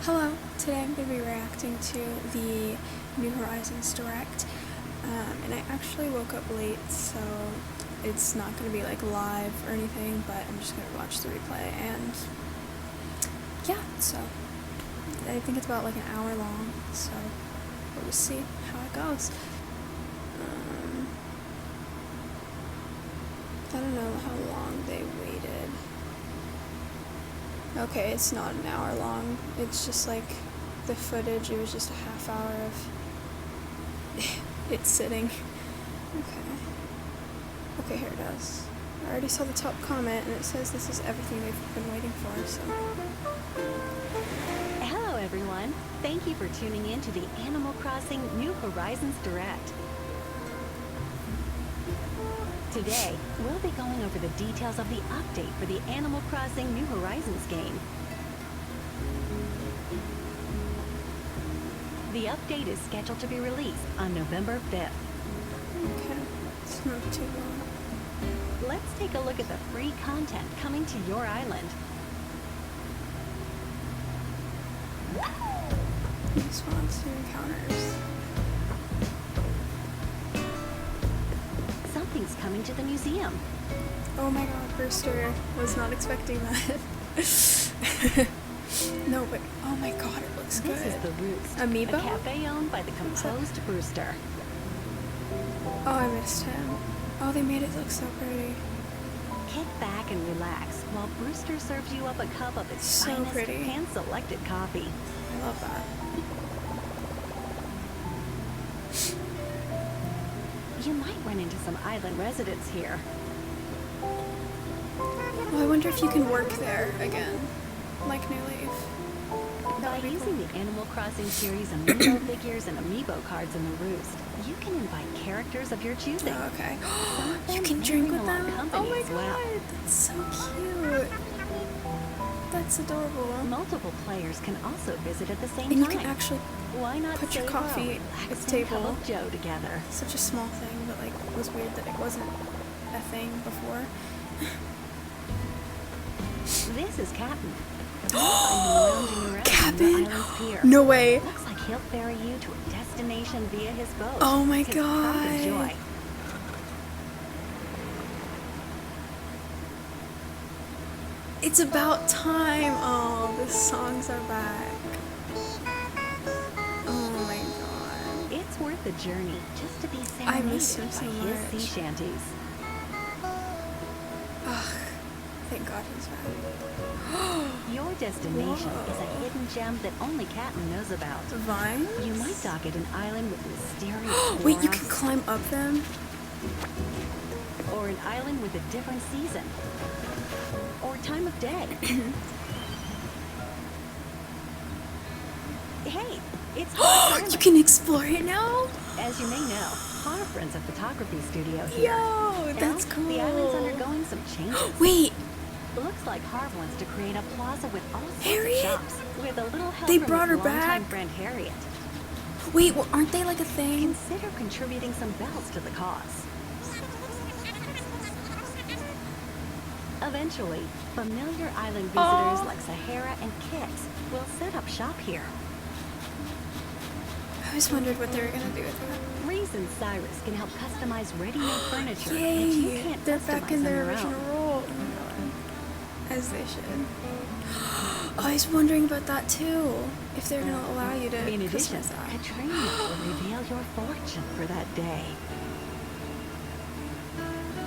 Hello, today I'm going to be reacting to the New Horizons Direct, and I actually woke up late, so it's not going to be like live or anything, but I'm just going to watch the replay, and yeah, so I think it's about like an hour long, so we'll just see how it goes. I don't know how long they waited. Okay, it's not an hour long. It's just like the footage. It was just a half hour of it sitting. Okay, here it is. I already saw the top comment, and it says this is everything they've been waiting for, so. Hello, everyone. Thank you for tuning in to the Animal Crossing New Horizons Direct. Today, we'll be going over the details of the update for the Animal Crossing New Horizons game. The update is scheduled to be released on November 5th. Okay, it's not too long. Let's take a look at the free content coming to your island. Response to encounters. Something's coming to the museum. Oh my god, Brewster. Was not expecting that. No, but oh my god, it looks good. This is the Roost, Amiibo? a cafe owned by the composed Brewster. Oh, I missed him. Oh, they made it look so pretty. Kick back and relax while Brewster serves you up a cup of its So finest pretty. hand-selected coffee. I love that. You might run into some island residents here. Well, I wonder if you can work there again, like New Leaf. By using the Animal Crossing series Amiibo figures and Amiibo cards in the Roost, you can invite characters of your choosing. Oh, okay. Some of You them can may drink bring with along them? company Oh my as well. god, that's so cute. That's adorable. Multiple players can also visit at the same And you time. can actually Why not put your say coffee hello, at the relax, and table. cup of Joe together? Such a small thing, but like it was weird that it wasn't a thing before. This is Captain. Lounging Captain? around the island's pier. No way. Looks like he'll ferry you to a destination via his boat. Oh my His pride and god. joy. It's about time. Oh, the songs are back. Oh my god. It's worth the journey just to be I miss him serenaded so by much. his sea shanties. Ugh. Thank god he's back. Your destination Whoa. is a hidden gem that only Captain knows about. Vines? You might dock at an island with mysterious Wait, you can flora, climb up them? or an island with a different season or time of day. Hey, it's You can explore it now? As you may know, our friends a photography studio here. Yo, that's Now, cool. The island's undergoing some changes. Wait, Looks like Harv wants to create a plaza with all sorts Harriet? of shops, with a little help They from brought his her longtime back? friend Harriet. wait, well, aren't they like a thing? Consider contributing some bells to the cause. Eventually, familiar island visitors like Sahara and Kix will set up shop here. I always wondered what they were gonna do with that. Reese and Cyrus can help customize ready-made furniture that you Yay! can't They're customize back in on their your original own. role. Oh my god. As they should. I was wondering about that too. If they're gonna allow you to In addition, customize that. Katrina will reveal your fortune for that day.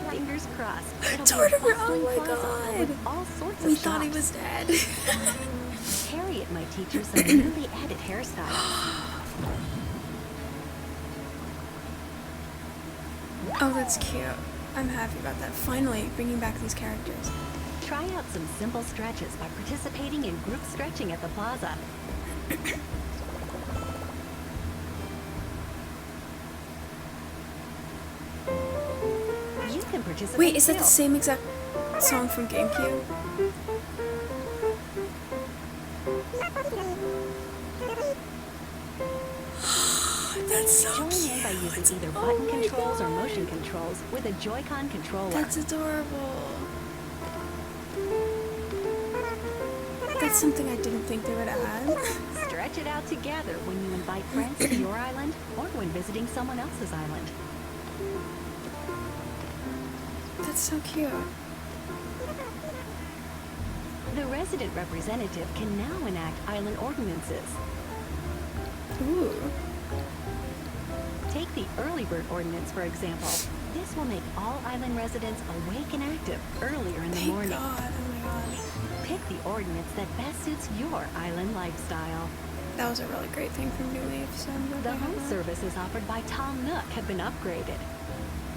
Fingers crossed. It'll Torter, be a oh bustling my plaza god! with all sorts of We thought he shops. was dead. Harriet might teach you some newly added hairstyles. Oh, that's cute. I'm happy about that. Finally, bringing back these characters. Try out some simple stretches by participating in group stretching at the plaza. You can participate. Wait, is that the too. same exact song from GameCube? That's so Join cute. in by using either Oh button my controls or God. motion controls with a Joy-Con controller. That's adorable. That's something I didn't think they would add. gather when you invite friends to your island or when visiting someone else's island. That's so cute. The resident representative can now enact island ordinances. Ooh. Take the early bird ordinance, for example. This will make all island residents awake and active earlier in the Thank morning. God. Oh my God. Pick the ordinance that best suits your island lifestyle. That was a really great thing from New Leaf. So I'm glad The they have home that. services offered by Tom Nook have been upgraded.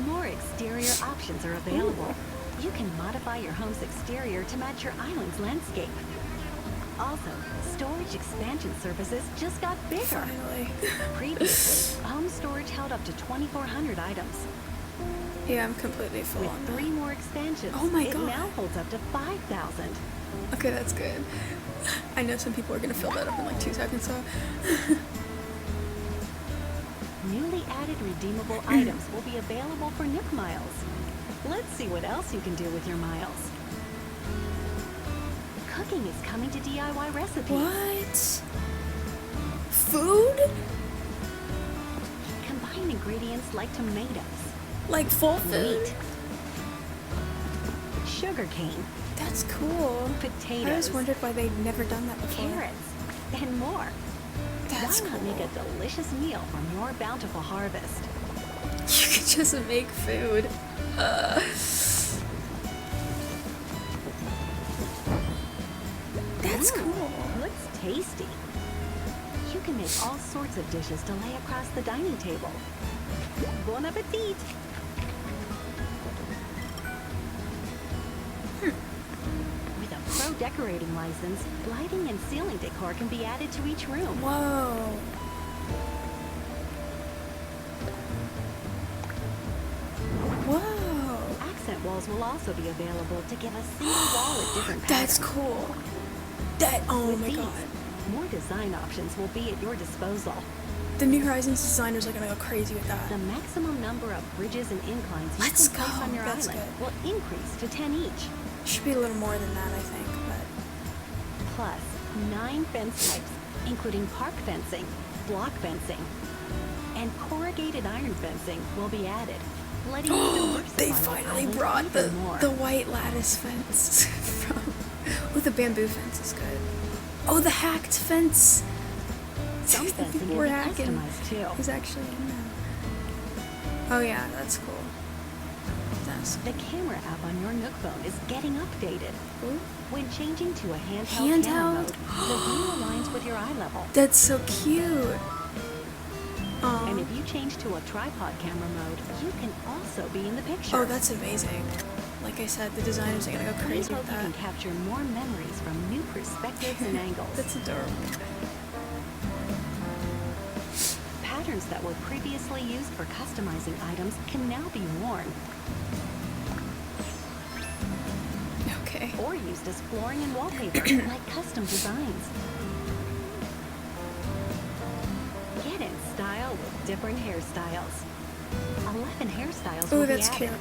More exterior options are available. You can modify your home's exterior to match your island's landscape. Also, storage expansion services just got bigger. Finally. Previously, home storage held up to 2,400 items. Yeah, I'm completely full With on 3 that. more expansions, Oh my it God. now holds up to 5,000. Okay, that's good. I know some people are gonna fill that up in like 2 seconds, so. Newly added redeemable items will be available for Nook Miles. Let's see what else you can do with your miles. Cooking is coming to DIY recipes. What? Food? Combine ingredients like tomatoes, Like full food? wheat, sugarcane, That's cool. potatoes, I always wondered why they'd never done that before. carrots, and more. That's Why not cool. make a delicious meal from your bountiful harvest? You could just make food. That's cool. Looks tasty. You can make all sorts of dishes to lay across the dining table. Bon appetit! With a pro decorating license, lighting and ceiling decor can be added to each room. Whoa. Whoa. Accent walls will also be available to give a single wall a different pattern. That's cool. Oh With my these, God. more design options will be at your disposal. The New Horizons designers are gonna go crazy with that. The maximum number of bridges and inclines you Let's can place go. on your That's island good. will increase to 10 each. Should be a little more than that, I think, but. Plus, 9 fence types, including park fencing, block fencing, and corrugated iron fencing will be added, letting you diversify They your finally island brought the even more. white lattice fence from. Oh, the bamboo fence is good. Oh, the hacked fence. Some fencing People can were be hacking. customized too. Is actually in there. Oh yeah, that's cool. That's The camera app on your Nook phone is getting updated. cool. When changing to a handheld camera mode, Handheld? the view aligns with your eye level. That's so cute. And if you change to a tripod camera mode, you can also be in the picture. Oh, that's amazing. Like I said, the designers are gonna go We crazy hope with you can that. capture more memories from new perspectives and angles. That's adorable. Patterns that were previously used for customizing items can now be worn Okay. or used as flooring and wallpaper, like custom designs. Get in style with different hairstyles. 11 hairstyles Oh, will be that's added, cute.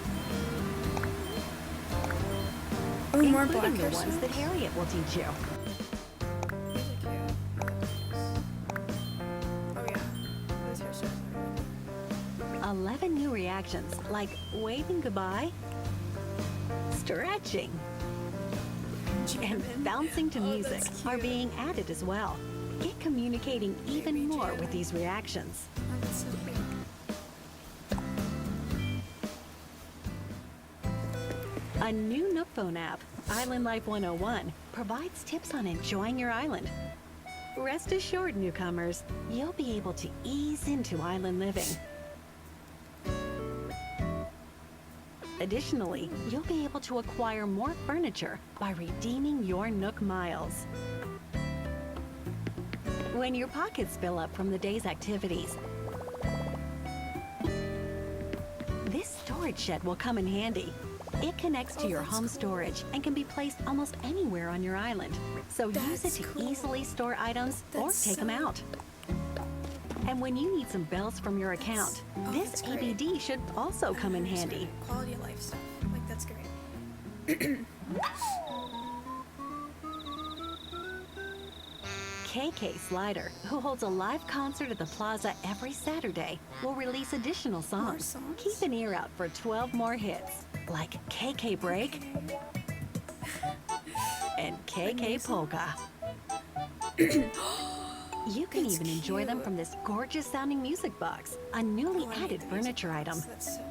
Oh, more black including the hair ones that styles. Harriet will teach you. Oh yeah. Those hairstyles are 11 new reactions, like waving goodbye, stretching, and bouncing to Oh, music that's are cute. being added as well. Get communicating even Baby more Jane. with these reactions. Oh, that's so cute. A new Nook phone app, Island Life 101, provides tips on enjoying your island. Rest assured, newcomers, you'll be able to ease into island living. Additionally, you'll be able to acquire more furniture by redeeming your Nook Miles. When your pockets fill up from the day's activities, this storage shed will come in handy. It connects to Oh, your that's home cool. storage and can be placed almost anywhere on your island. So use it That's to cool. easily store items or That's take them so- out. And when you need some bells from your account, oh, this that's great. ABD should also come in Just handy. Quality of life stuff. Like, that's great. KK Slider, who holds a live concert at the plaza every Saturday, will release additional songs. songs? Keep an ear out for 12 more hits, like KK Break and KK Polka. You can even enjoy them from this gorgeous sounding music box, a newly added furniture item. That's so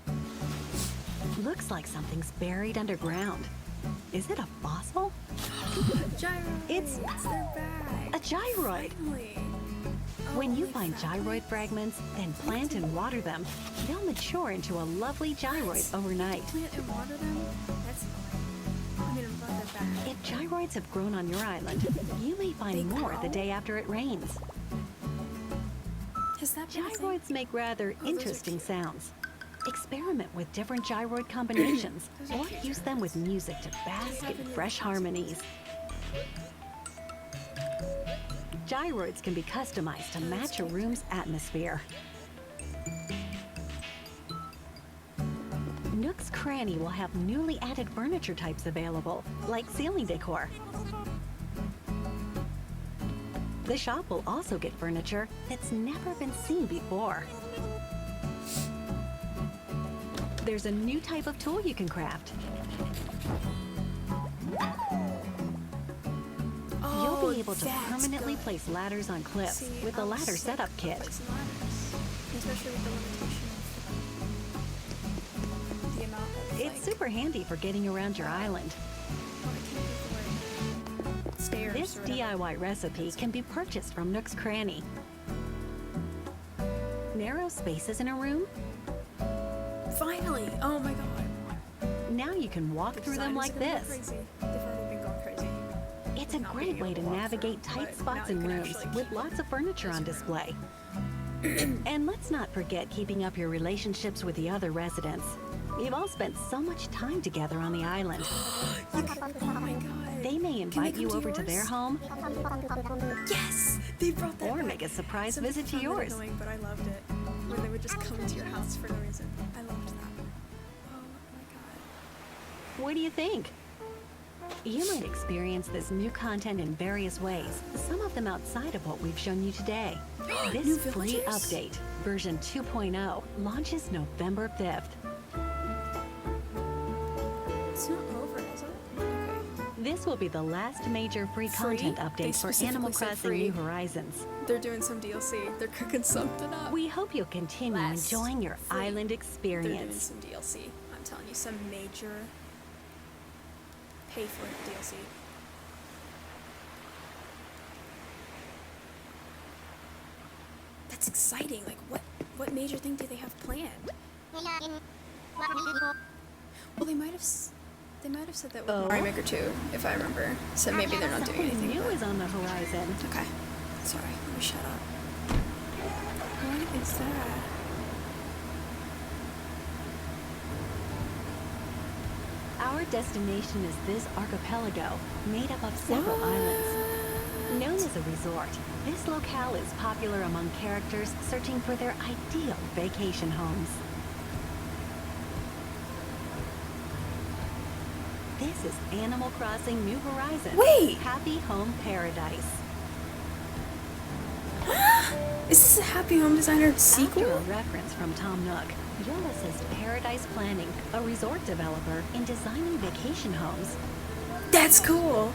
cute. Looks like something's buried underground. Is it a fossil? Gyroids. It's their bag. a gyroid. Finally. When you find gyroid fragments, then plant and water them, they'll mature into a lovely gyroid overnight. Plant and water them? That's fine. I mean, I'm glad they're back. If gyroids have grown on your island, you may find more the day after it rains. Has that been a thing? Gyroids make rather those are interesting cute. sounds. Experiment with different gyroid combinations, Those are or cute use them with music to bask in fresh harmonies. Gyroids can be customized to match a room's atmosphere. Nook's Cranny will have newly added furniture types available, like ceiling decor. The shop will also get furniture that's never been seen before. There's a new type of tool you can craft. You'll be able to that's permanently good. place ladders on cliffs See, with the I was ladder sick setup of kit. placing ladders, especially with the limitation of the amount of It's super handy for getting around your island. Oh, I can't use the word stairs. This or whatever. DIY recipe can be purchased from Nook's Cranny. Narrow spaces in a room? Finally! Oh my god. Now you can walk through them like this. Crazy. They've already been going crazy. It's a Not great being way able to to walk navigate through, tight but spots now in you can rooms actually with keep lots of furniture on this room. display. And let's not forget keeping up your relationships with the other residents. You've all spent so much time together on the island. Oh my god. They may invite you come to over to their yours? home Yes! They brought that or back. make a surprise Some visit to people found that yours. annoying, but I loved it. When they would just come into your house for no reason. I loved that. Oh my god. What do you think? You might experience this new content in various ways, some of them outside of what we've shown you today. This New free villagers? update, version 2.0, launches November 5th. It's not over, is it? Okay. This will be the last major free Free? content They update for Animal specifically said Crossing free. New Horizons. They're doing some DLC. They're cooking something up. We hope you'll continue Less enjoying your free. island They're doing experience. some DLC. I'm telling you, some major pay for it DLC. That's exciting. Like, what major thing do they have planned? Well, they might have said that with Oh. Mario Maker 2, if I remember. So maybe they're not doing Something anything. new but- is on the horizon. Okay. Sorry, let me shut up. What is that? Our destination is this archipelago, made up of several islands. Known as a resort, this locale is popular among characters searching for their ideal vacation homes. This is Animal Crossing New Horizons. Wait! Happy Home Paradise. Is this a Happy Home Designer After sequel? a reference from Tom Nook, you'll assist Paradise Planning, a resort developer, in designing vacation homes. That's cool.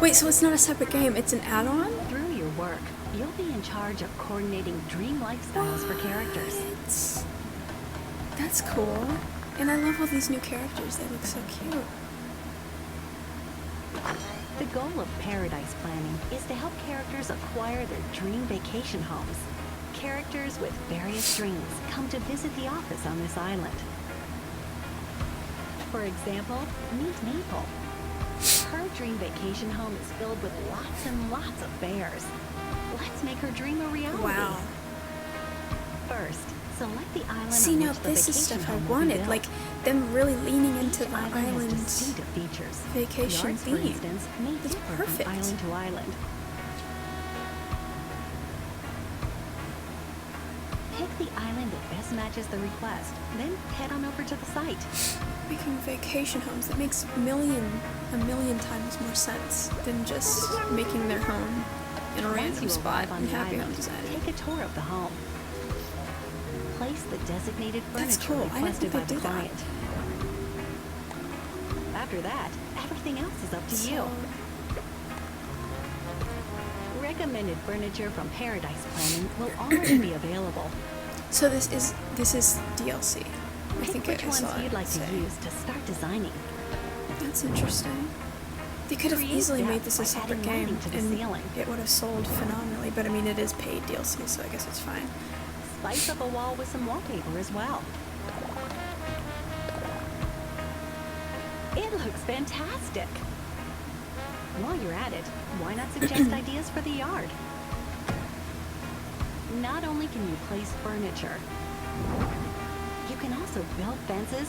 Wait, so it's not a separate game, it's an add-on? Through your work, you'll be in charge of coordinating dream lifestyles for characters. What? That's cool. And I love all these new characters, they look so cute. The goal of Paradise Planning is to help characters acquire their dream vacation homes. Characters with various dreams come to visit the office on this island. For example, meet Maple. Her dream vacation home is filled with lots and lots of bears. Let's make her dream a reality. Wow. First, select the island See, on now which the this is vacation stuff I home will be wanted, built. like them really leaning into Each the island has island's distinctive features. vacation Yards, for theme. instance, may It's differ perfect. from island to island. Pick the island that best matches the request, then head on over to the site. Making vacation homes, that makes a million times more sense than just making their home in a Once random you spot arrive on in the Happy Home island, Designer. take a tour of the home. Place the designated That's furniture cool. I didn't requested think by they the do that. client. After that, everything else is up to you. Recommended furniture from Paradise Planning will already be available. So this is DLC. I Pick think which I ones saw you'd it like say. to use to start designing. That's interesting. They could have Create easily made depth this a by separate adding game lighting to the and ceiling. it would have sold phenomenally, but I mean it is paid DLC, so I guess it's fine. Spice up a wall with some wallpaper as well. It looks fantastic. While you're at it, why not suggest ideas for the yard? Not only can you place furniture, you can also build fences,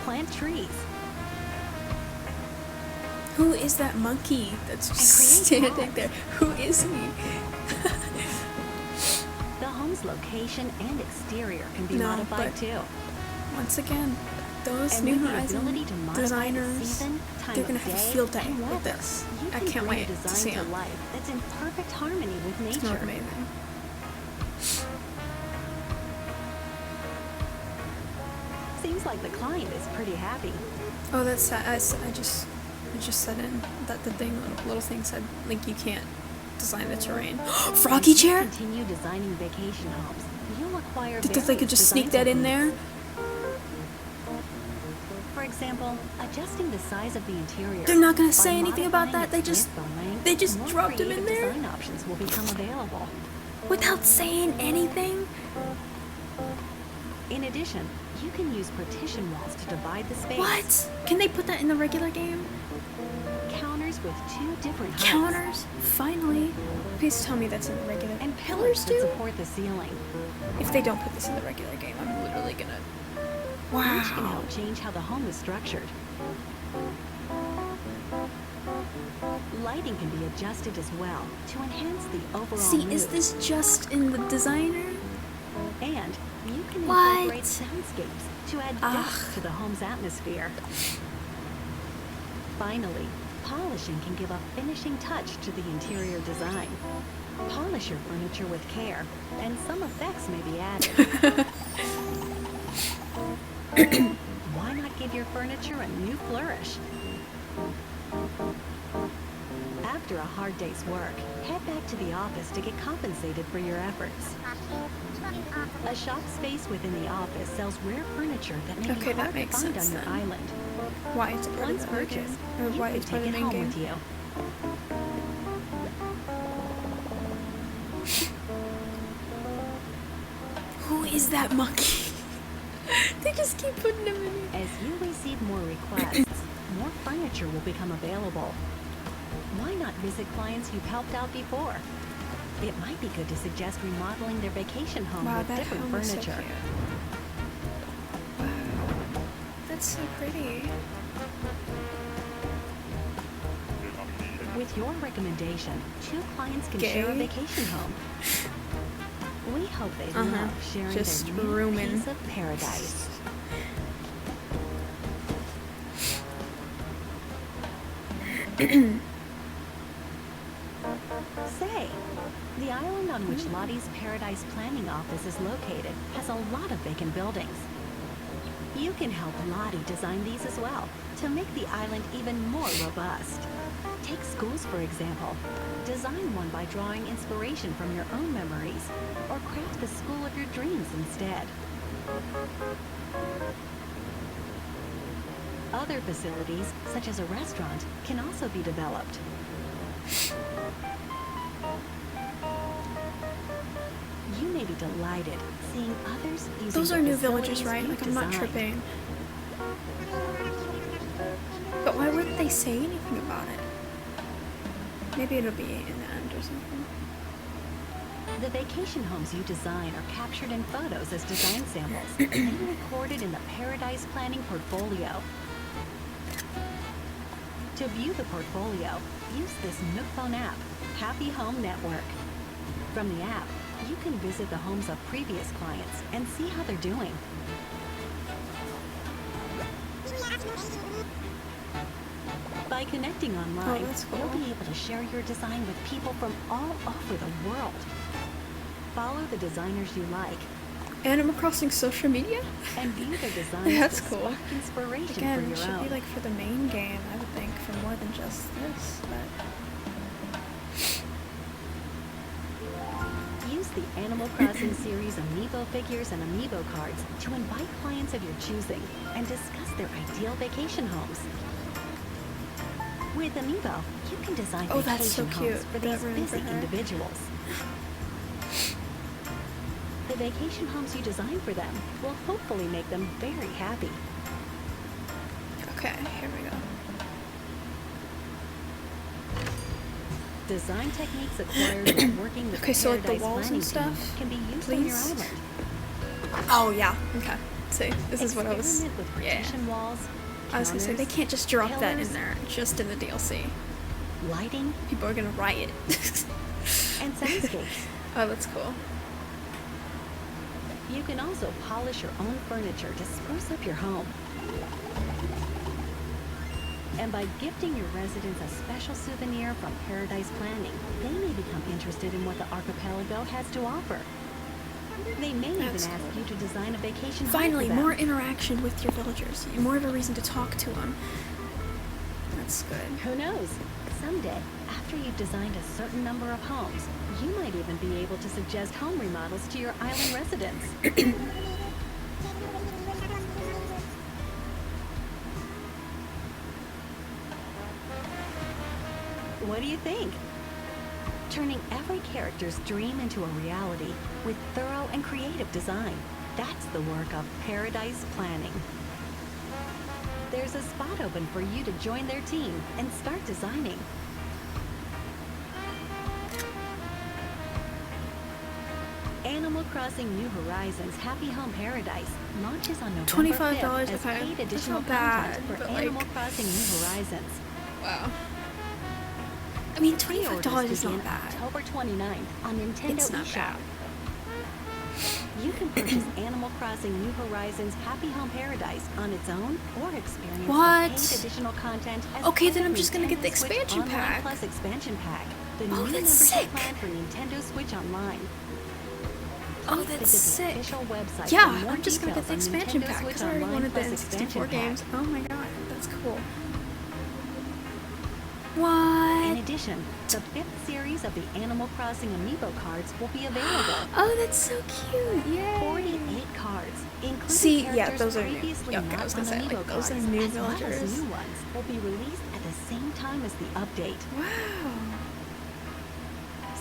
plant trees, Who is that monkey that's just create standing paths. there? Who is he? The home's location and exterior can be No, modified but- too. Once again, those And New with the Horizon ability to modify the designers, season, time they're of gonna have a day, field day and with weather, this. you I can can't bring wait a to design see to them. life that's in perfect harmony with It's nature. amazing. Seems like the client is pretty happy. Oh, that's sad. I just said in that the little thing said like you can't design the terrain. Froggy As you chair? continue designing vacation homes, you'll acquire Did they could various just sneak design that in techniques. there? For example, adjusting the size of the interior. They're not gonna By say anything about modifying that. They its just width or length, they just more dropped them in creative there Design options will become available. without saying anything. In addition, you can use partition walls to divide the space. What? Can they put that in the regular game? Counters with 2 different heights. Counters? Finally. Please tell me that's in the regular. And pillars that too? support the ceiling. If they don't put this in the regular game, I'm literally gonna. Each can Wow. help change how the home is structured. Lighting can be adjusted as well to enhance the overall See, mood. is this just in the designer? And you can What? incorporate soundscapes to add depth to the home's atmosphere. Finally, polishing can give a finishing touch to the interior design. Polish your furniture with care, and some effects may be added. Why not give your furniture a new flourish? After a hard day's work, head back to the office to get compensated for your efforts. A shop space within the office sells rare furniture that may Okay, be that hard to makes find sense on your then. island. Why it's part Once of the other purchased, game? Or you why can it's part take of it the main home game? with you. Who is that monkey? They just keep putting him in here. As you receive more requests, more furniture will become available. Why not visit clients you've helped out before? It might be good to suggest remodeling their vacation home Wow, with that different home is so furniture. cute. Wow. That's so pretty. With your recommendation, 2 clients can share a Gay? vacation home. We hope they Uh-huh. love sharing Just their new rooming. piece of paradise. Say, the island on which Lottie's Paradise Planning Office is located has a lot of vacant buildings. You can help Lottie design these as well to make the island even more robust. Take schools, for example. Design one by drawing inspiration from your own memories, or craft the school of your dreams instead. Other facilities, such as a restaurant, can also be developed. You may be delighted seeing others using Those the are new facilities villages, right? you've Like, I'm not designed. tripping. But why wouldn't they say anything about it? Maybe it'll be in the end or something. The vacation homes you design are captured in photos as design samples, then recorded in the Paradise Planning portfolio. To view the portfolio, use this Nook phone app, Happy Home Network. From the app, You can visit the homes of previous clients and see how they're doing. By connecting online, that's cool. you'll be able to share your design with people from all over the world. Follow the designers you like Animal Crossing social media? and view their designs That's to cool. spark inspiration Again, for it your should own. be like for the main game, I would think, for more than just this, but... Use the Animal Crossing series Amiibo figures and Amiibo cards to invite clients of your choosing and discuss their ideal vacation homes. With Amiibo, you can design Oh, that's so vacation homes cute. for That these room for busy her. individuals. The vacation homes you design for them will hopefully make them very happy. Okay, here we go. Design techniques acquired while working with Okay, the so like the Paradise walls Planning and stuff, team can be used on your please? island. Oh, yeah, okay. See, this is what I was... Experiment with Yeah. partition walls, I was gonna say, they counters, can't just drop that in pillars, there, just in the DLC. lighting, People are gonna riot. and soundscapes. Oh, that's cool. You can also polish your own furniture to spruce up your home. And by gifting your residents a special souvenir from Paradise Planning, they may become interested in what the archipelago has to offer. They may even That's ask cool. you to design a vacation home Finally, for them. more interaction with your villagers. More of a reason to talk to them. That's good. Who knows? Someday, after you've designed a certain number of homes, you might even be able to suggest home remodels to your island residents. What do you think? Turning every character's dream into a reality with thorough and creative design. That's the work of Paradise Planning. There's a spot open for you to join their team and start designing. Animal Crossing New Horizons Happy Home Paradise launches on November 5th $25, as okay. paid That's additional not bad, content for but, Animal like- Crossing New Horizons. Wow. I mean, Pre-orders $25 is begin not bad. October 29th on Nintendo It's not eShop. bad. You can purchase Animal Crossing New Horizons Happy Home Paradise on its own or experience What? the paid additional content as Okay, part then of I'm just gonna get the Nintendo Switch expansion Online pack. Plus expansion pack. The Oh, new that's membership sick. plan for Nintendo Switch Online. Oh, Please that's visit the sick. official website Yeah, for more I'm just gonna get the details on expansion Nintendo pack Switch because I already Online wanted the Plus expansion N64 pack. games. Oh my god, that's cool. In What? addition, the 5th series of the Animal Crossing Amiibo cards will be available. Oh, that's so cute. Yay. 48 cards, including See, yeah, characters those are new. previously Yeah, okay, I not was on gonna say, Amiibo like, those are cards, new as well as villagers. new ones, will be released at the same time as the update. Wow.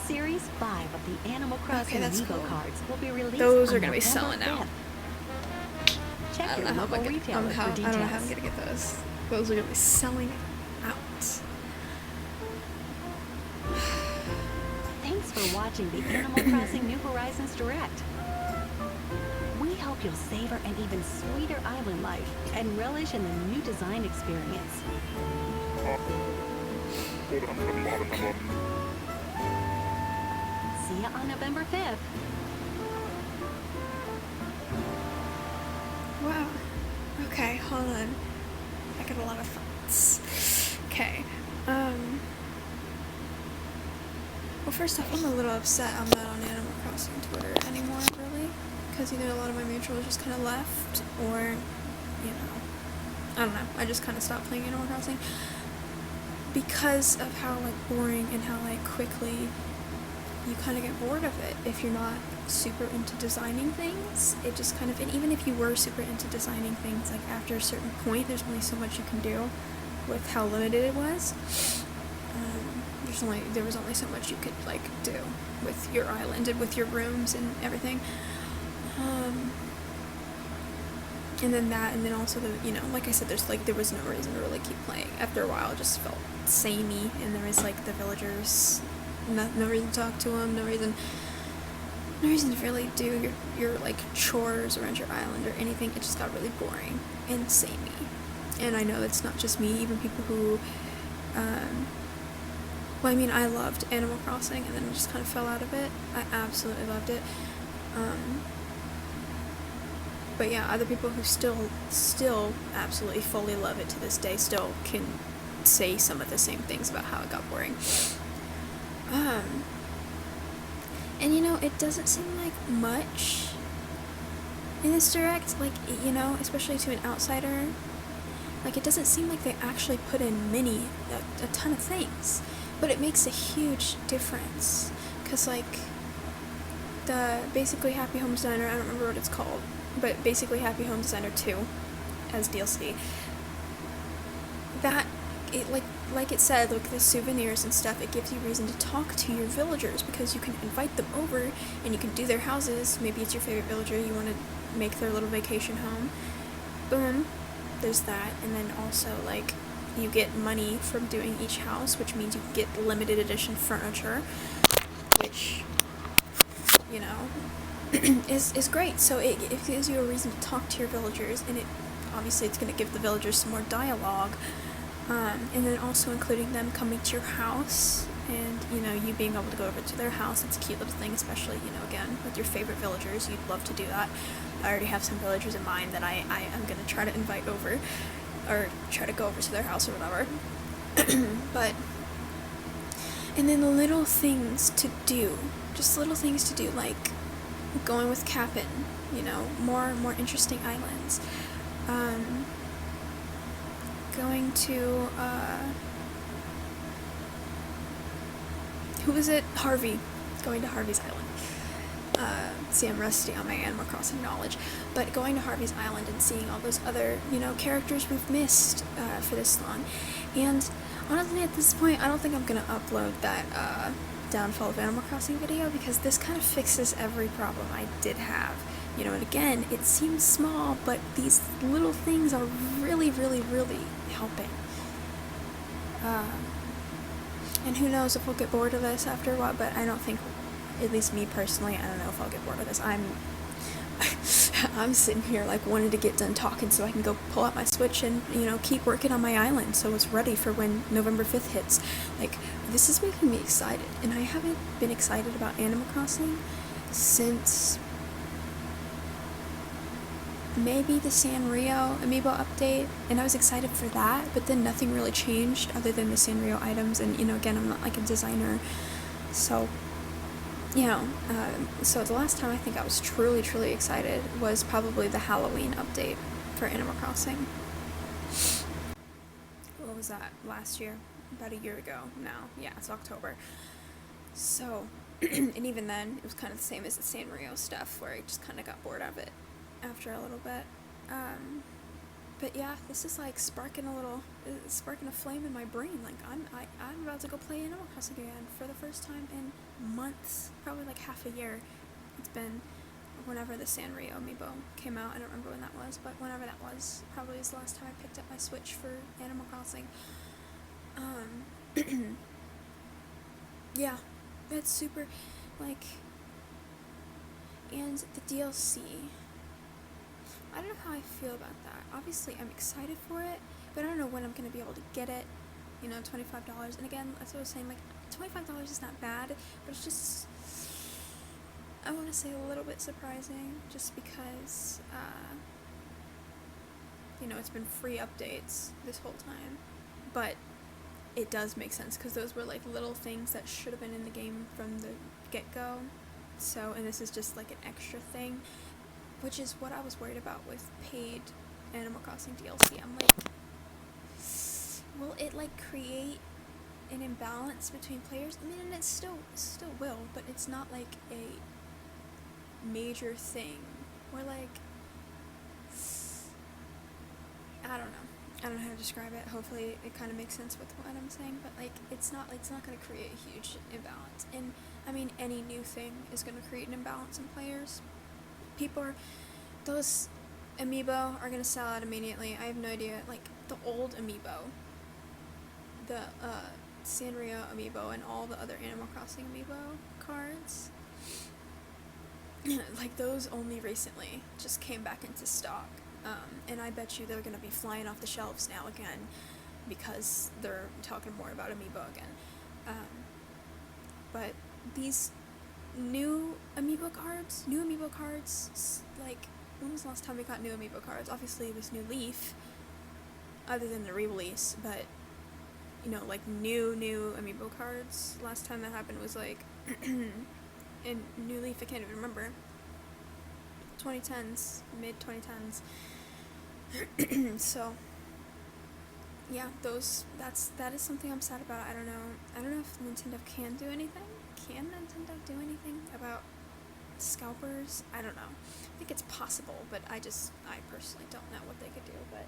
Series 5 of the Animal Crossing that's Amiibo cool. cards will be released Those on are gonna be November selling out. 5th. Check I don't your know how I'm local gonna retailer for I details. don't know how I'm gonna get those. Those are gonna be selling out. Thanks for watching the Animal Crossing New Horizons Direct. We hope you'll savor an even sweeter island life and relish in the new design experience. See ya on November 5th. Wow. Okay, hold on. I got a lot of thoughts. Okay. Well, first off, I'm a little upset I'm not on Animal Crossing Twitter anymore, really. Because either a lot of my mutuals just kind of left, or, you know, I don't know. I just kind of stopped playing Animal Crossing. Because of how, like, boring and how, like, quickly you kind of get bored of it if you're not super into designing things. It just kind of, and even if you were super into designing things, like after a certain point, there's only so much you can do with how limited it was. There was only so much you could like do with your island and with your rooms and everything. And then also the, you know, like I said, there was no reason to really keep playing. After a while, it just felt samey, and there was like the villagers, no reason to talk to them, no reason to really do your like chores around your island or anything. It just got really boring and samey. And I know that's not just me, even people who well, I mean, I loved Animal Crossing, and then I just kind of fell out of it. I absolutely loved it. But yeah, other people who still absolutely fully love it to this day still can say some of the same things about how it got boring. And you know, it doesn't seem like much in this direct, like, you know, especially to an outsider. Like, it doesn't seem like they actually put in a ton of things, but it makes a huge difference. Cause like, the Basically Happy Home Designer, I don't remember what it's called, but Basically Happy Home Designer 2 as DLC, that, it, like it said, like the souvenirs and stuff, it gives you reason to talk to your villagers, because you can invite them over and you can do their houses. Maybe it's your favorite villager, you want to make their little vacation home. Boom, there's that. And then also, like, you get money from doing each house, which means you get limited edition furniture, which, you know, is great. So it gives you a reason to talk to your villagers, and obviously it's going to give the villagers some more dialogue. And then also including them coming to your house, and, you know, you being able to go over to their house. It's a cute little thing, especially, you know, again, with your favorite villagers. You'd love to do that. I already have some villagers in mind that I am going to try to invite over, or try to go over to their house or whatever. But, and then little things to do, just little things to do, like going with Cap'n, you know, more interesting islands. Going to, who was it? Harvey. Going to Harvey's Island. See, I'm rusty on my Animal Crossing knowledge, but going to Harvey's Island and seeing all those other, you know, characters we've missed for this long. And honestly, at this point, I don't think I'm gonna upload that Downfall of Animal Crossing video, because this kind of fixes every problem I did have. You know, and again, it seems small, but these little things are really, really, really helping. And who knows if we'll get bored of this after a while, but I don't think, at least me personally, I don't know if I'll get bored of this. I'm sitting here, like, wanting to get done talking so I can go pull out my Switch and, you know, keep working on my island so it's ready for when November 5th hits. Like, this is making me excited, and I haven't been excited about Animal Crossing since maybe the Sanrio Amiibo update, and I was excited for that, but then nothing really changed other than the Sanrio items, and, you know, again, I'm not like a designer, so, you know, so the last time I think I was truly excited was probably the Halloween update for Animal Crossing. What was that? Last year? About a year ago now. Yeah, it's October. So, and even then, it was kind of the same as the Sanrio stuff, where I just kind of got bored of it after a little bit. But yeah, this is like sparking a flame in my brain. Like, I'm about to go play Animal Crossing again for the first time in months, probably like half a year. It's been whenever the Sanrio Amiibo came out. I don't remember when that was, but whenever that was, probably was the last time I picked up my Switch for Animal Crossing. Yeah, it's super, like, and the DLC, I don't know how I feel about that. Obviously, I'm excited for it, but I don't know when I'm going to be able to get it. You know, $25. And again, that's what I was saying, like, $25 is not bad, but it's just, I want to say a little bit surprising, just because, you know, it's been free updates this whole time. But it does make sense, because those were, like, little things that should have been in the game from the get-go. So, and this is just, like, an extra thing, which is what I was worried about with paid Animal Crossing DLC. I'm like, will it, like, create an imbalance between players? I mean, and it still will, but it's not, like, a major thing. Or, like, I don't know how to describe it. Hopefully it kind of makes sense with what I'm saying, but, like, it's not going to create a huge imbalance. And, I mean, any new thing is going to create an imbalance in players. Those Amiibo are gonna sell out immediately. I have no idea. Like, the old Amiibo, the Sanrio Amiibo, and all the other Animal Crossing Amiibo cards, like, those only recently just came back into stock. And I bet you they're gonna be flying off the shelves now again, because they're talking more about Amiibo again. But these new Amiibo cards, like, when was the last time we got new Amiibo cards? Obviously it was New Leaf, other than the re-release, but, you know, like, new Amiibo cards, last time that happened was, like, in New Leaf, I can't even remember, 2010s, mid-2010s, so, yeah, that is something I'm sad about. I don't know if Nintendo can do anything. Can Nintendo do anything about scalpers? I don't know. I think it's possible, but I personally don't know what they could do, but,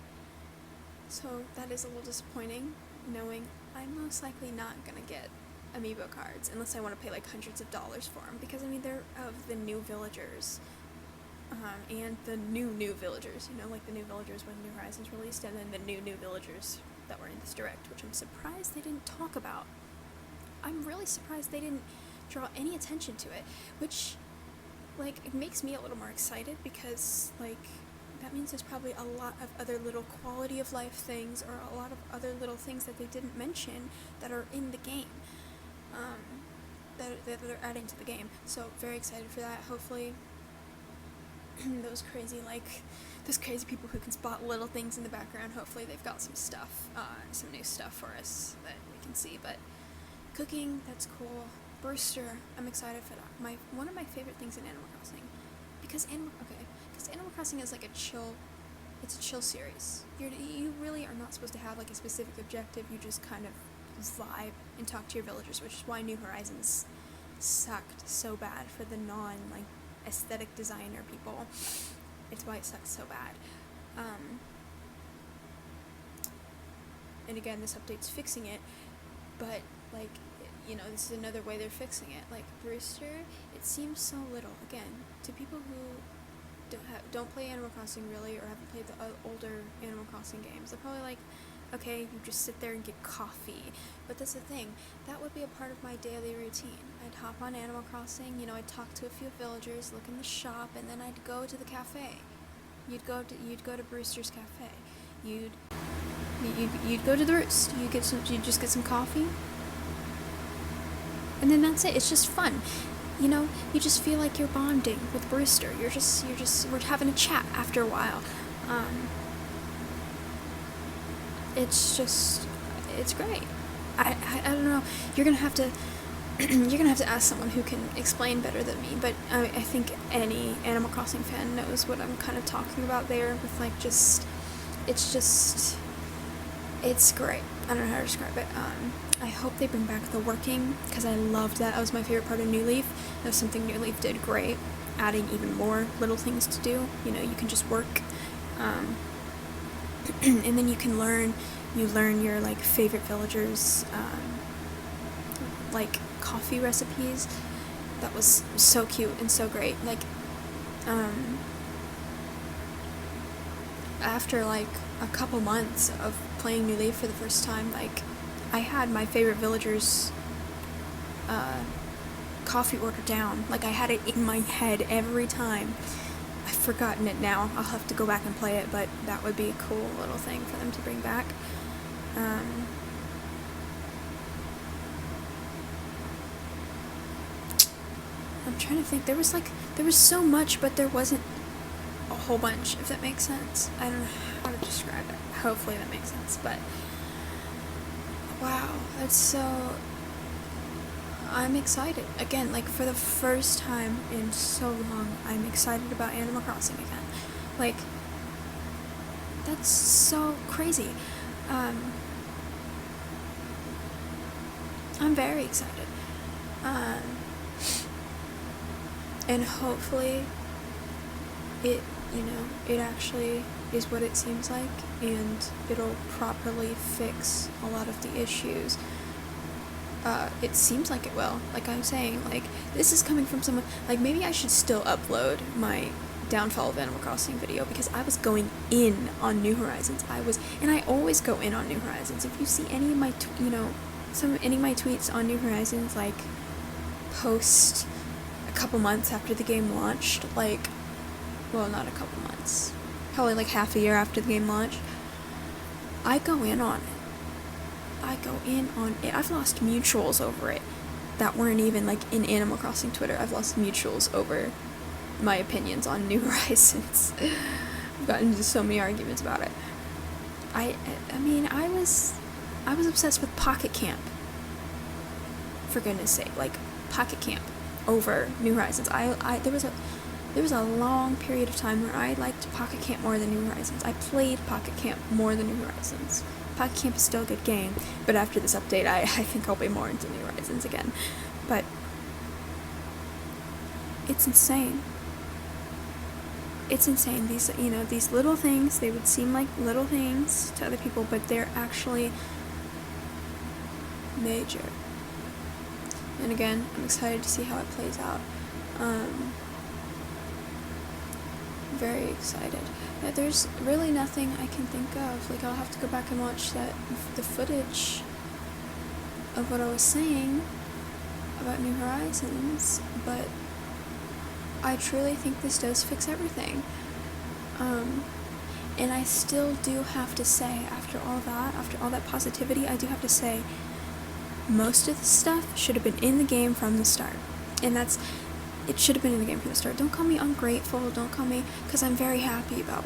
so that is a little disappointing, knowing I'm most likely not gonna get Amiibo cards, unless I want to pay, like, hundreds of dollars for them, because, I mean, they're of the new villagers, and the new villagers, you know, like the new villagers when New Horizons released, and then the new villagers that were in this direct, which I'm surprised they didn't talk about. I'm really surprised they didn't draw any attention to it, which, like, it makes me a little more excited, because, like, that means there's probably a lot of other little quality of life things, or a lot of other little things that they didn't mention that are in the game, that they're adding to the game. So very excited for that. Hopefully those crazy people who can spot little things in the background, hopefully they've got some stuff, some new stuff for us that we can see. But cooking, that's cool. Brewster, I'm excited for that. One of my favorite things in Animal Crossing, because Animal Crossing is like it's a chill series. You really are not supposed to have, like, a specific objective. You just kind of vibe and talk to your villagers, which is why New Horizons sucked so bad for the like, aesthetic designer people. It's why it sucks so bad. And again, this update's fixing it, but, like, you know, this is another way they're fixing it. Like, Brewster, it seems so little. Again, to people who don't play Animal Crossing really, or haven't played the older Animal Crossing games, they're probably like, okay, you just sit there and get coffee. But that's the thing, that would be a part of my daily routine. I'd hop on Animal Crossing, you know, I'd talk to a few villagers, look in the shop, and then I'd go to the cafe. You'd go to Brewster's Cafe. You'd go to the Roost. You just get some coffee, and then that's it. It's just fun. You know, you just feel like you're bonding with Brewster. We're having a chat after a while. It's great. I don't know. You're gonna have to ask someone who can explain better than me, but I think any Animal Crossing fan knows what I'm kind of talking about there with, like, it's great. I don't know how to describe it. I hope they bring back the working, because I loved that. That was my favorite part of New Leaf. That was something New Leaf did great, adding even more little things to do. You know, you can just work, and then you learn your, like, favorite villagers, like, coffee recipes. That was so cute and so great. Like, after, like, a couple months of playing New Leaf for the first time, like, I had my favorite villagers coffee order down. Like, I had it in my head every time. I've forgotten it now. I'll have to go back and play it, but that would be a cool little thing for them to bring back. I'm trying to think. There was so much, but there wasn't a whole bunch, if that makes sense. I don't know how to describe it. Hopefully that makes sense, but wow, I'm excited. Again, like, for the first time in so long, I'm excited about Animal Crossing again. Like, that's so crazy. I'm very excited. And hopefully it actually is what it seems like, and it'll properly fix a lot of the issues. It seems like it will. Like I'm saying, like, this is coming from someone, like, maybe I should still upload my downfall of Animal Crossing video, because I was going in on New Horizons. And I always go in on New Horizons. If you see any of my, any of my tweets on New Horizons, like, post a couple months after the game launched, like, well, not a couple months, probably like half a year after the game launched, I go in on it. I go in on it. I've lost mutuals over it that weren't even like in Animal Crossing Twitter. I've lost mutuals over my opinions on New Horizons. I've gotten into so many arguments about it. I mean, I was obsessed with Pocket Camp. For goodness sake, like Pocket Camp over New Horizons. There was a long period of time where I liked Pocket Camp more than New Horizons. I played Pocket Camp more than New Horizons. Pocket Camp is still a good game, but after this update, I think I'll be more into New Horizons again. But it's insane. It's insane. These little things, they would seem like little things to other people, but they're actually major. And again, I'm excited to see how it plays out. Very excited. Yeah, there's really nothing I can think of. Like, I'll have to go back and watch the footage of what I was saying about New Horizons, but I truly think this does fix everything. And I still do have to say, after all that positivity, I do have to say, most of the stuff should have been in the game from the start. And it should have been in the game from the start. Don't call me ungrateful, don't call me, because I'm very happy about,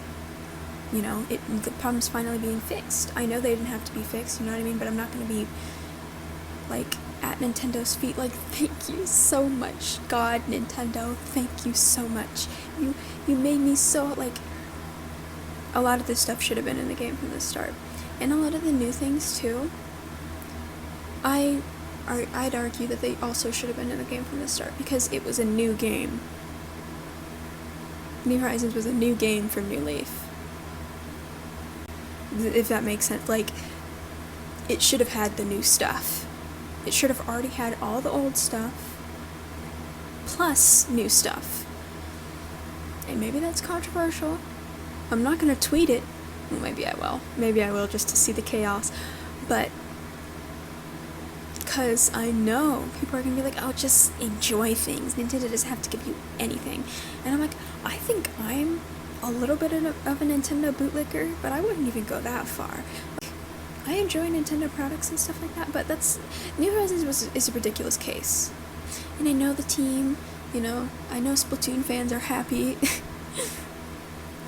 the problems finally being fixed. I know they didn't have to be fixed, you know what I mean, but I'm not going to be, like, at Nintendo's feet, like, thank you so much, God, Nintendo, thank you so much. You made me so, like, a lot of this stuff should have been in the game from the start. And a lot of the new things, too, I'd argue that they also should have been in the game from the start, because it was a new game. New Horizons was a new game from New Leaf. If that makes sense. Like, it should have had the new stuff. It should have already had all the old stuff, plus new stuff. And maybe that's controversial. I'm not gonna tweet it. Well, maybe I will. Maybe I will, just to see the chaos. But because I know people are going to be like, oh, just enjoy things. Nintendo doesn't have to give you anything. And I'm like, I think I'm a little bit of a Nintendo bootlicker, but I wouldn't even go that far. I enjoy Nintendo products and stuff like that, but New Horizons is a ridiculous case. And I know the team, I know Splatoon fans are happy.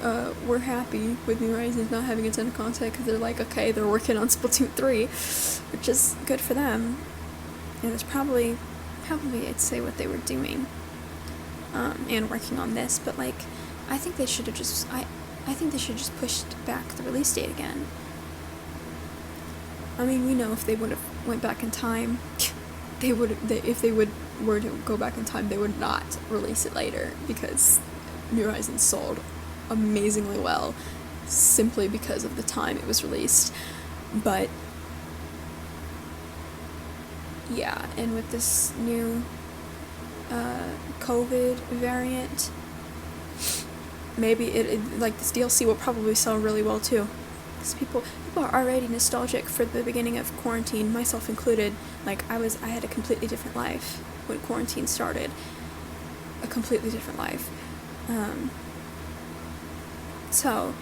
We're happy with New Horizons not having a ton of content, because they're like, okay, they're working on Splatoon 3, which is good for them. And it's probably I'd say what they were doing, and working on this, but like, I think they should have just, I think they should just pushed back the release date again. I mean, we know if they would have went back in time, if they were to go back in time, they would not release it later, because New Horizons sold amazingly well, simply because of the time it was released. But yeah, and with this new COVID variant, maybe like, this DLC will probably sell really well too, because people are already nostalgic for the beginning of quarantine, myself included. Like, I had a completely different life when quarantine started, a completely different life. So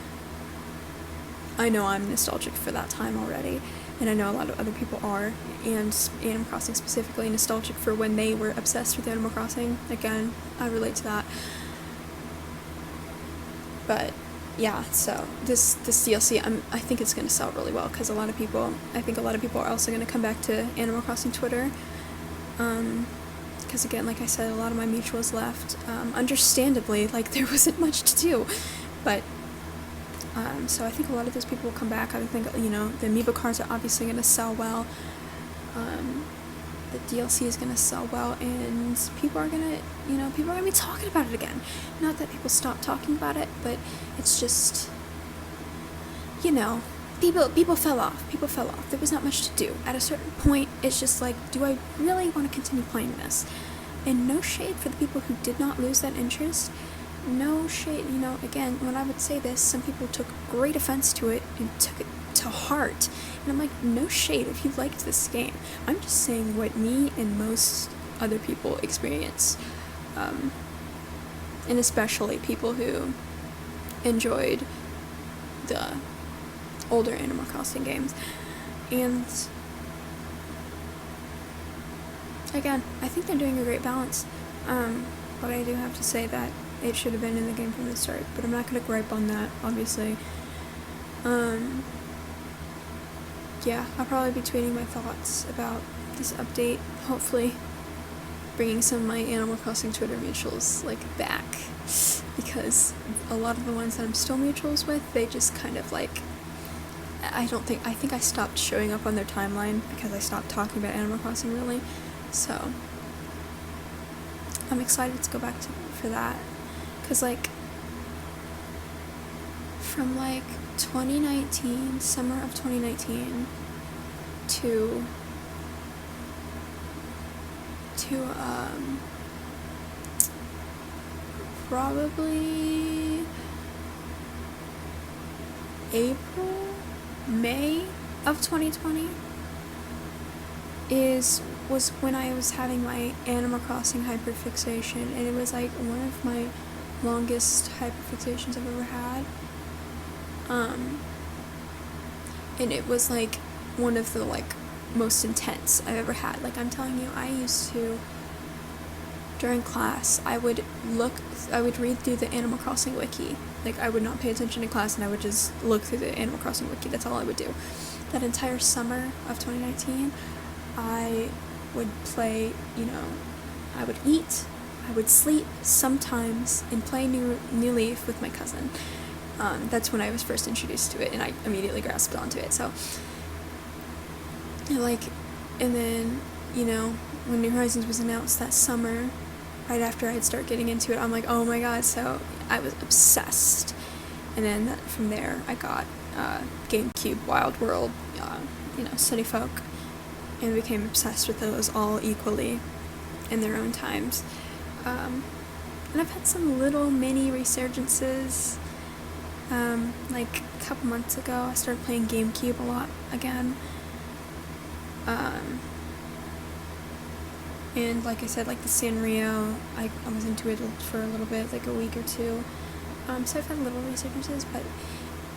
I know I'm nostalgic for that time already, and I know a lot of other people are, and Animal Crossing specifically, nostalgic for when they were obsessed with Animal Crossing. Again, I relate to that. But yeah, so this DLC, I think it's going to sell really well, because I think a lot of people are also going to come back to Animal Crossing Twitter, because again, like I said, a lot of my mutuals left, understandably, like, there wasn't much to do, but so I think a lot of those people will come back. I think, the Amiibo cards are obviously going to sell well, the DLC is going to sell well, and people are going to be talking about it again. Not that people stop talking about it, but it's just, people fell off. There was not much to do. At a certain point, it's just like, do I really want to continue playing this? And no shade for the people who did not lose that interest. No shade, again, when I would say this, some people took great offense to it and took it to heart. And I'm like, no shade if you liked this game. I'm just saying what me and most other people experience. And especially people who enjoyed the older Animal Crossing games. And again, I think they're doing a great balance. But I do have to say that it should have been in the game from the start. But I'm not gonna gripe on that, obviously. Yeah, I'll probably be tweeting my thoughts about this update. Hopefully, bringing some of my Animal Crossing Twitter mutuals like back, because a lot of the ones that I'm still mutuals with, they just kind of like, I think I stopped showing up on their timeline because I stopped talking about Animal Crossing really. So I'm excited to go back for that, because like from like 2019, summer of 2019 to probably May of 2020 was when I was having my Animal Crossing hyperfixation, and it was like one of my longest hyperfixations I've ever had. And it was like one of the like most intense I've ever had. Like, I'm telling you, I used to, during class, I would read through the Animal Crossing wiki. Like, I would not pay attention in class, and I would just look through the Animal Crossing wiki. That's all I would do. That entire summer of 2019, I would play, I would eat, I would sleep sometimes, and play New Leaf with my cousin. That's when I was first introduced to it, and I immediately grasped onto it. So, and then, when New Horizons was announced that summer, right after I'd start getting into it, I'm like, oh my god, so I was obsessed. And then from there, I got GameCube, Wild World, City Folk, and became obsessed with those all equally in their own times. And I've had some little mini resurgences. Like a couple months ago, I started playing GameCube a lot again. And like I said, like the Sanrio, I was into it for a little bit, like a week or two. So I've had little resurgences, but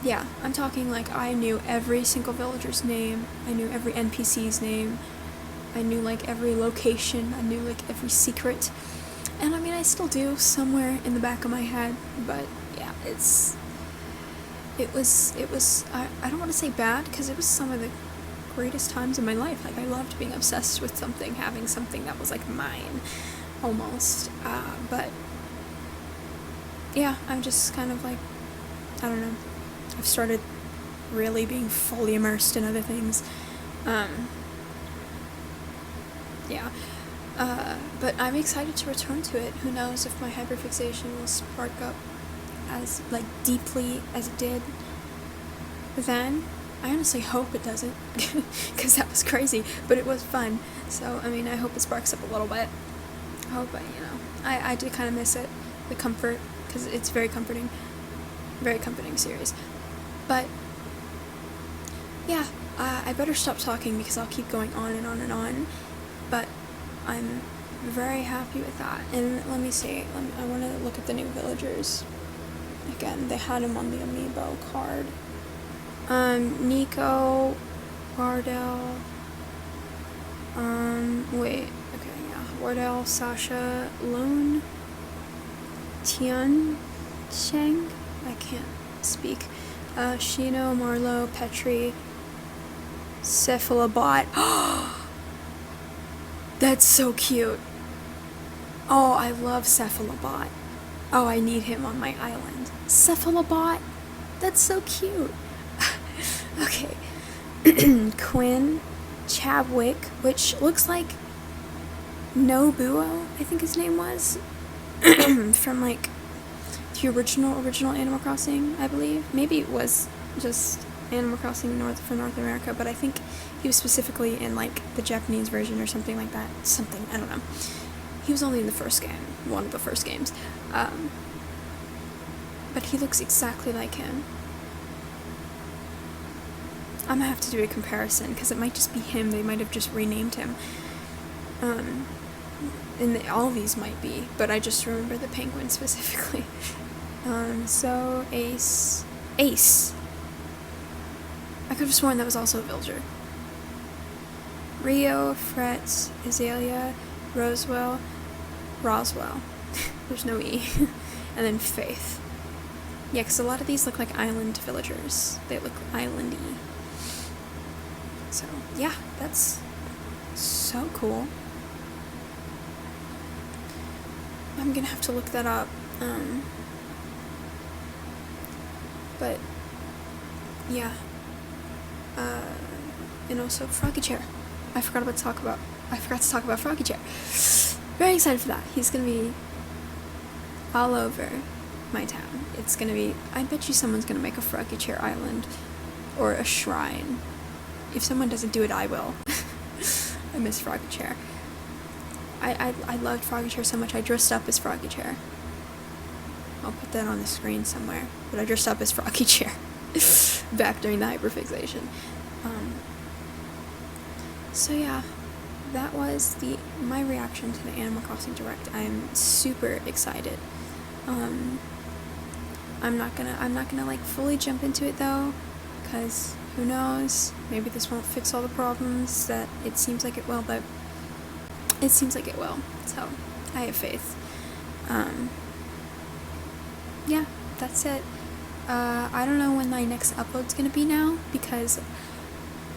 yeah, I'm talking like I knew every single villager's name, I knew every NPC's name, I knew like every location, I knew like every secret, and I mean I still do somewhere in the back of my head, but yeah, it was I don't want to say bad, because it was some of the greatest times in my life. Like, I loved being obsessed with something, having something that was like mine, almost, but yeah, I'm just kind of like, I don't know, I've started really being fully immersed in other things, but I'm excited to return to it. Who knows if my hyperfixation will spark up as like deeply as it did then. I honestly hope it doesn't, because that was crazy, but it was fun. So, I mean, I hope it sparks up a little bit. I hope I do kind of miss it, the comfort, because it's very comforting series. But yeah, I better stop talking, because I'll keep going on and on and on. But I'm very happy with that. And let me see, I want to look at the new villagers again. They had them on the Amiibo card. Nico, Wardell, Wardell, Sasha, Lone, Tian, Cheng, I can't speak, Shino, Marlo, Petri, Cephalobot. That's so cute. Oh, I love Cephalobot. Oh, I need him on my island. Cephalobot? That's so cute. Okay. Quinn, Chadwick, which looks like Nobuo, I think his name was, from like the original Animal Crossing, I believe. Maybe it was just Animal Crossing for North America, but I think he was specifically in like the Japanese version or something like that. I don't know. He was only in the first game, one of the first games. But he looks exactly like him. I'm gonna have to do a comparison, because it might just be him. They might have just renamed him. And all these might be, but I just remember the penguin specifically. So Ace. I could have sworn that was also a villager. Rio, Fretz, Azalea, Roswell, Roswell. There's no E. And then Faith. Yeah, because a lot of these look like island villagers. They look islandy. So, yeah, that's so cool. I'm gonna have to look that up. But, yeah. And also Froggy Chair. I forgot to talk about Froggy Chair. Very excited for that. He's gonna be all over my town. It's gonna be, I bet you someone's gonna make a Froggy Chair island or a shrine. If someone doesn't do it, I will. I miss Froggy Chair. I loved Froggy Chair so much, I dressed up as Froggy Chair. I'll put that on the screen somewhere. But I dressed up as Froggy Chair. Back during the hyperfixation. So yeah, that was my reaction to the Animal Crossing Direct. I am super excited. I'm not gonna like fully jump into it though, because who knows, maybe this won't fix all the problems that it seems like it will, but it seems like it will, so I have faith. Yeah, that's it. I don't know when my next upload's gonna be now, because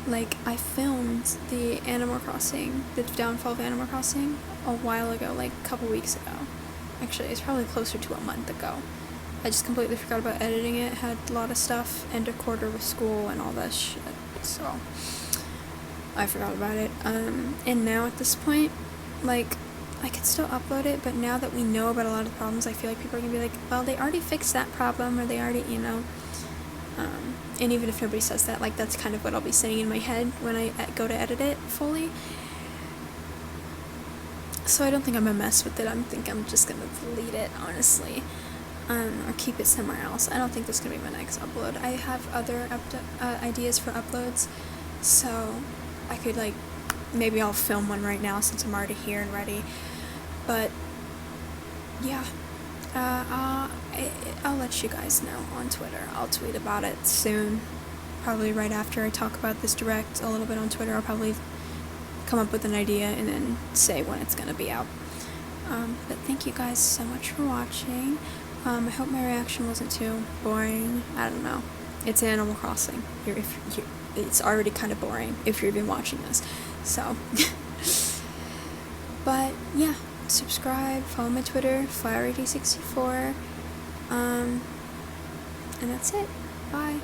like I filmed the Animal Crossing, the downfall of Animal Crossing a while ago, like a couple weeks ago. Actually, it's probably closer to a month ago. I just completely forgot about editing it, had a lot of stuff, end of quarter with school and all that shit, so I forgot about it. And now at this point, like, I could still upload it, but now that we know about a lot of the problems, I feel like people are gonna be like, well, they already fixed that problem, or they already, you know, and even if nobody says that, like, that's kind of what I'll be saying in my head when I go to edit it fully. So I don't think I'm gonna mess with it. I think I'm just gonna delete it, honestly, or keep it somewhere else. I don't think this is gonna be my next upload. I have other ideas for uploads, so I could, like, maybe I'll film one right now since I'm already here and ready. But yeah, I'll let you guys know on Twitter. I'll tweet about it soon, probably right after I talk about this direct a little bit on Twitter. I'll probably come up with an idea and then say when it's gonna be out. But thank you guys so much for watching. I hope my reaction wasn't too boring. I don't know. It's Animal Crossing. It's already kind of boring if you're even watching this. So, but yeah, subscribe, follow my Twitter, FlowerAD64, and that's it. Bye.